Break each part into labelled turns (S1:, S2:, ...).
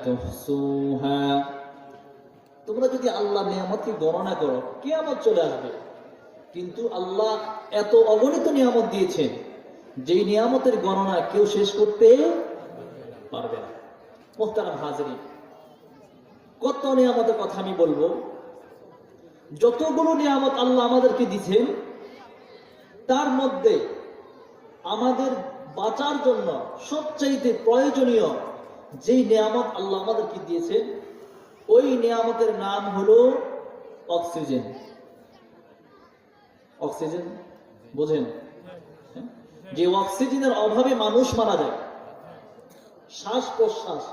S1: তুহসুহা। তোমরা যদি আল্লাহ নিয়ামতকে গণনা করো কিয়ামত চলে আসবে, কিন্তু আল্লাহ এত অগণিত নিয়ামত দিয়েছেন যেই নিয়ামতের গণনা কেউ শেষ করতে পারবে না। মুহতারাম হাজিরিন, কত নিয়ামতের কথা আমি বলবো। যতগুলো নিয়ামত আল্লাহ আমাদেরকে দিয়েছেন তার মধ্যে আমাদের বাঁচার জন্য সবচাইতে প্রয়োজনীয় যেই নিয়ামত আল্লাহ আমাদেরকে দিয়েছেন ওই নিয়ামতের নাম হলো অক্সিজেন। অক্সিজেন বুঝেন? যে অক্সিজেনের অভাবে মানুষ মারা যায়। শ্বাস প্রশ্বাস,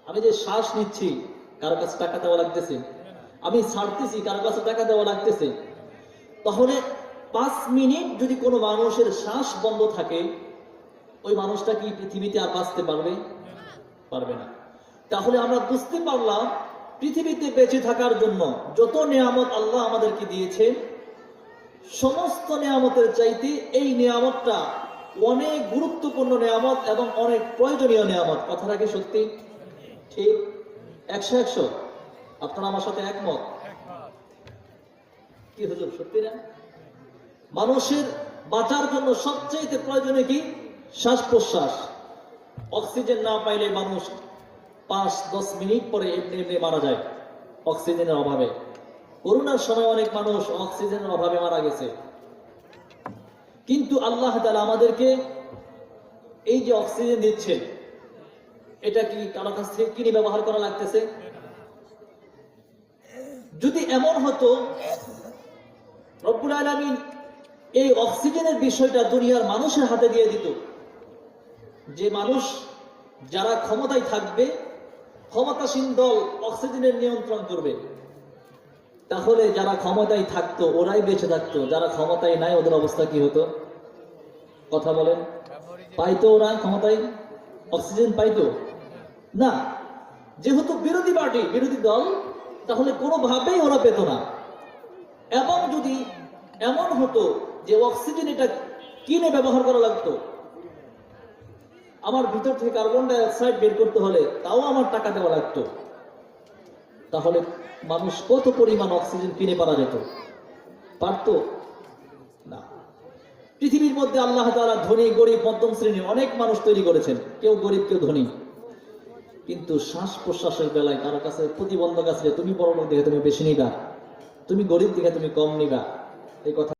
S1: আমি যে শ্বাস নিচ্ছি কারো কাছে টাকা দেওয়া লাগতেছে, আমি ছাড়তেছি কারো কাছে টাকা দেওয়া লাগতেছে। তাহলে 5 মিনিট যদি কোনো মানুষের শ্বাস বন্ধ থাকে ওই মানুষটা কি পৃথিবীতে আর বাঁচতে পারবে? পারবে না। তাহলে আমরা বুঝতে পারলাম পৃথিবীতে বেঁচে থাকার জন্য যত নিয়ামত আল্লাহ আমাদেরকে দিয়েছেন সমস্ত নিয়ামতের চাইতে এই নিয়ামতটা অনেক গুরুত্বপূর্ণ নিয়ামত এবং অনেক প্রয়োজনীয় নিয়ামত। কথাটা কি সত্যি? ঠিক 100-100? আপনারা আমার সাথে একমত? কি হুজুর, সত্যি না? মানুষের বাঁচার জন্য সবচেয়ে প্রয়োজনীয় কি? শ্বাস প্রশ্বাস। অক্সিজেন না পাইলে মানুষ 5-10 মিনিট পরে এমনি মারা যায় অক্সিজেনের অভাবে। করোনার সময় অনেক মানুষ অক্সিজেনের অভাবে মারা গেছে। কিন্তু আল্লাহ তাআলা আমাদেরকে এই যে অক্সিজেন দিচ্ছেন এটা কি কারো কাছ থেকে কিনে ব্যবহার করা লাগতেছে? যদি এমন হতো রব্বুল আলামিন এই অক্সিজেনের বিষয়টা দুনিয়ার মানুষের হাতে দিয়ে দিত, যে মানুষ যারা ক্ষমতায় থাকবে, ক্ষমতাসীন দল অক্সিজেনের নিয়ন্ত্রণ করবে, তাহলে যারা ক্ষমতায় থাকতো ওরাই বেঁচে থাকতো, যারা ক্ষমতায় নাই ওদের অবস্থা কি হতো? কথা বলেন। পাইতো ওরা ক্ষমতায় অক্সিজেন? পাইতো না। যেহেতু বিরোধী পার্টি, বিরোধী দল, তাহলে কোনোভাবেই ওরা পেত না। এবং যদি এমন হতো যে অক্সিজেন এটা কিনে ব্যবহার করা লাগতো, আমার ভিতর থেকে কার্বন ডাই অক্সাইড বের করতে হলে তাও আমার টাকা দেওয়া লাগতো, তাহলে মানুষ কত পরিমাণ অক্সিজেন কিনে পাওয়া যেত? পারতো না। পৃথিবীর মধ্যে আল্লাহ তাআলা ধনী গরিব মধ্যম শ্রেণী অনেক মানুষ তৈরি করেছেন, কেউ গরিব কেউ ধনী। কিন্তু শ্বাস প্রশ্বাসের বেলায় কারো কাছে প্রতিবন্ধক আছে, তুমি বড় লোক দেখে তুমি বেশি নিবা, তুমি গরিব দেখে তুমি কম নিবা, এই কথা